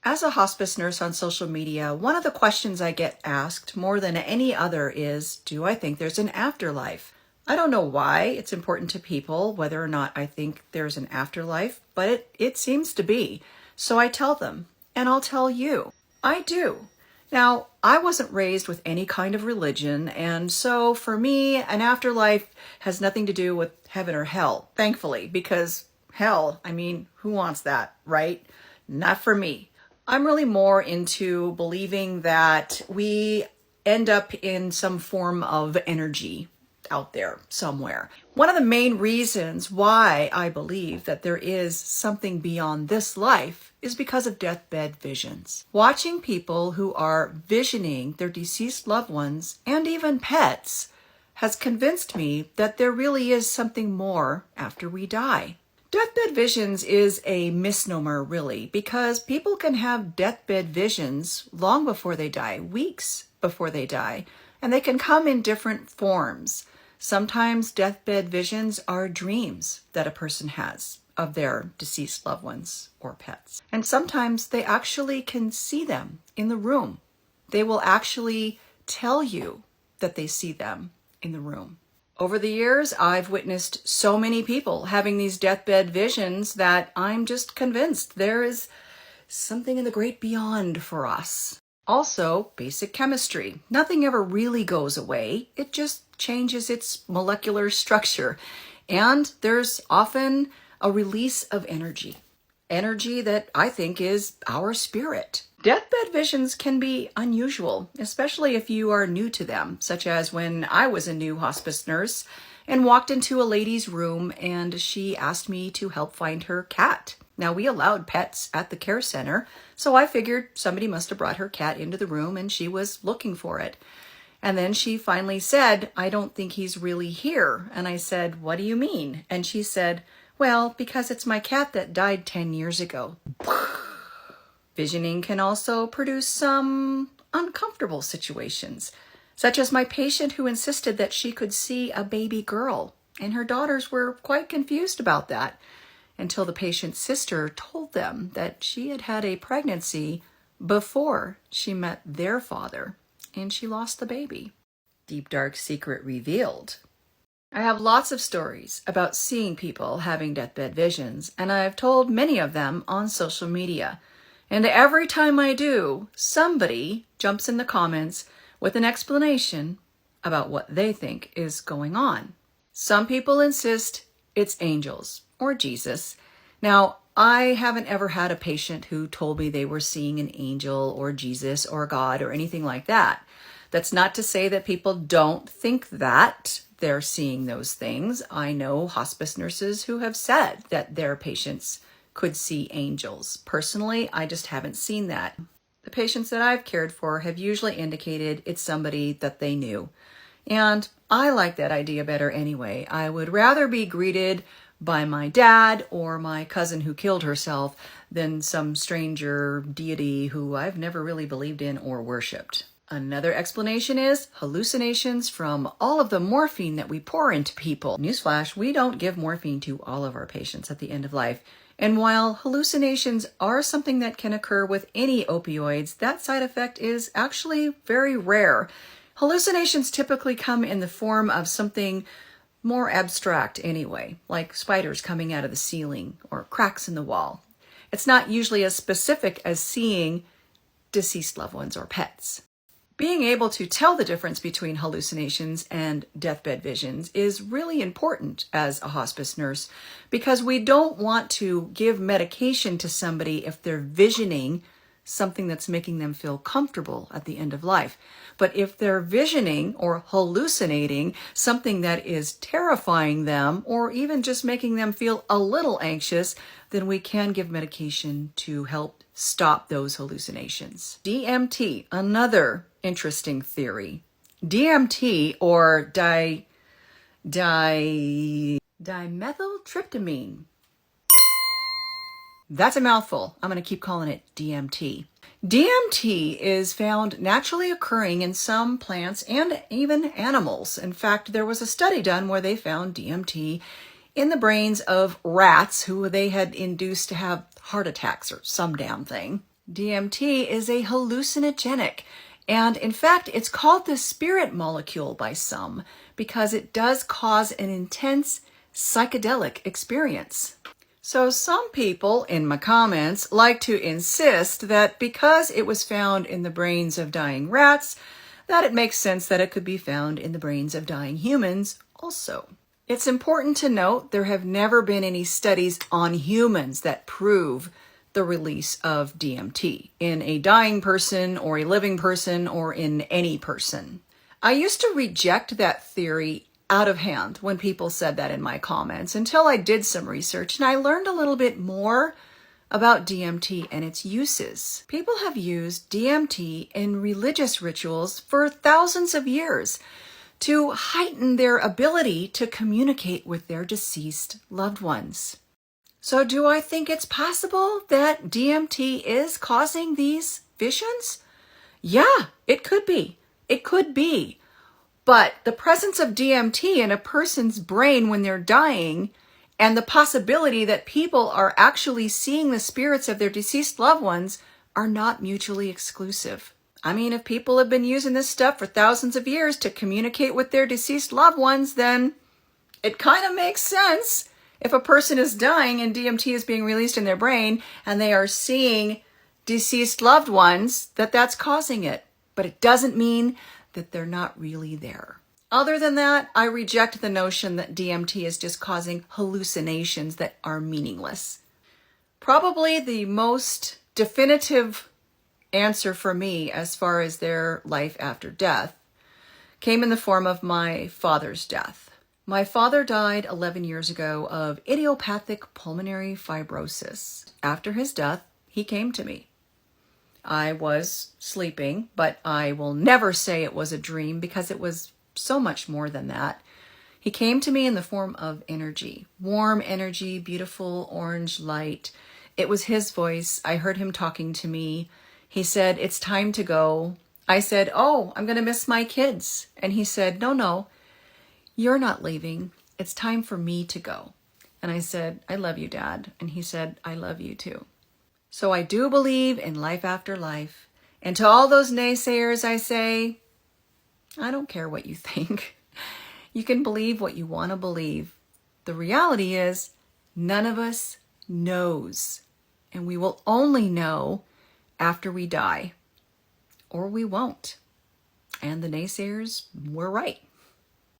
As a hospice nurse on social media, one of the questions I get asked more than any other is, do I think there's an afterlife? I don't know why it's important to people, whether or not I think there's an afterlife, but it seems to be. So I tell them, and I'll tell you, I do. Now, I wasn't raised with any kind of religion, and so for me, an afterlife has nothing to do with heaven or hell, thankfully, because hell, who wants that, right? Not for me. I'm really more into believing that we end up in some form of energy out there somewhere. One of the main reasons why I believe that there is something beyond this life is because of deathbed visions. Watching people who are visioning their deceased loved ones and even pets has convinced me that there really is something more after we die. Deathbed visions is a misnomer, really, because people can have deathbed visions long before they die, weeks before they die, and they can come in different forms. Sometimes deathbed visions are dreams that a person has of their deceased loved ones or pets. And sometimes they actually can see them in the room. They will actually tell you that they see them in the room. Over the years, I've witnessed so many people having these deathbed visions that I'm just convinced there is something in the great beyond for us. Also, basic chemistry. Nothing ever really goes away. It just changes its molecular structure. And there's often a release of energy. Energy that I think is our spirit. Deathbed visions can be unusual, especially if you are new to them, such as when I was a new hospice nurse and walked into a lady's room and she asked me to help find her cat. Now, we allowed pets at the care center, so I figured somebody must have brought her cat into the room and she was looking for it. And then she finally said, "I don't think he's really here." And I said, "What do you mean?" And she said, "Well, because it's my cat that died 10 years ago. Visioning can also produce some uncomfortable situations, such as my patient who insisted that she could see a baby girl, and her daughters were quite confused about that until the patient's sister told them that she had had a pregnancy before she met their father, and she lost the baby. Deep dark secret revealed. I have lots of stories about seeing people having deathbed visions, and I've told many of them on social media. And every time I do, somebody jumps in the comments with an explanation about what they think is going on. Some people insist it's angels or Jesus. Now, I haven't ever had a patient who told me they were seeing an angel or Jesus or God or anything like that. That's not to say that people don't think that they're seeing those things. I know hospice nurses who have said that their patients could see angels. Personally, I just haven't seen that. The patients that I've cared for have usually indicated it's somebody that they knew. And I like that idea better anyway. I would rather be greeted by my dad or my cousin who killed herself than some stranger deity who I've never really believed in or worshipped. Another explanation is hallucinations from all of the morphine that we pour into people. Newsflash, we don't give morphine to all of our patients at the end of life. And while hallucinations are something that can occur with any opioids, that side effect is actually very rare. Hallucinations typically come in the form of something more abstract anyway, like spiders coming out of the ceiling or cracks in the wall. It's not usually as specific as seeing deceased loved ones or pets. Being able to tell the difference between hallucinations and deathbed visions is really important as a hospice nurse because we don't want to give medication to somebody if they're visioning something that's making them feel comfortable at the end of life. But if they're visioning or hallucinating something that is terrifying them or even just making them feel a little anxious, then we can give medication to help stop those hallucinations. DMT, another interesting theory. DMT or dimethyltryptamine. That's a mouthful. I'm going to keep calling it DMT. DMT is found naturally occurring in some plants and even animals. In fact, there was a study done where they found DMT in the brains of rats who they had induced to have heart attacks or some damn thing. DMT is a hallucinogenic, and in fact, it's called the spirit molecule by some because it does cause an intense psychedelic experience. So some people in my comments like to insist that because it was found in the brains of dying rats, that it makes sense that it could be found in the brains of dying humans also. It's important to note there have never been any studies on humans that prove the release of DMT in a dying person or a living person or in any person. I used to reject that theory out of hand when people said that in my comments until I did some research and I learned a little bit more about DMT and its uses. People have used DMT in religious rituals for thousands of years to heighten their ability to communicate with their deceased loved ones. So do I think it's possible that DMT is causing these visions? Yeah, it could be. It could be. But the presence of DMT in a person's brain when they're dying and the possibility that people are actually seeing the spirits of their deceased loved ones are not mutually exclusive. I mean, if people have been using this stuff for thousands of years to communicate with their deceased loved ones, then it kind of makes sense. If a person is dying and DMT is being released in their brain and they are seeing deceased loved ones, that's causing it. But it doesn't mean that they're not really there. Other than that, I reject the notion that DMT is just causing hallucinations that are meaningless. Probably the most definitive answer for me as far as their life after death came in the form of my father's death. My father died 11 years ago of idiopathic pulmonary fibrosis. After his death, he came to me. I was sleeping, but I will never say it was a dream because it was so much more than that. He came to me in the form of energy, warm energy, beautiful orange light. It was his voice. I heard him talking to me. He said, "It's time to go." I said, "Oh, I'm going to miss my kids." And he said, No, you're not leaving. It's time for me to go." And I said, "I love you, Dad." And he said, "I love you too." So I do believe in life after life. And to all those naysayers, I say, I don't care what you think. You can believe what you want to believe. The reality is, none of us knows. And we will only know after we die. Or we won't. And the naysayers were right.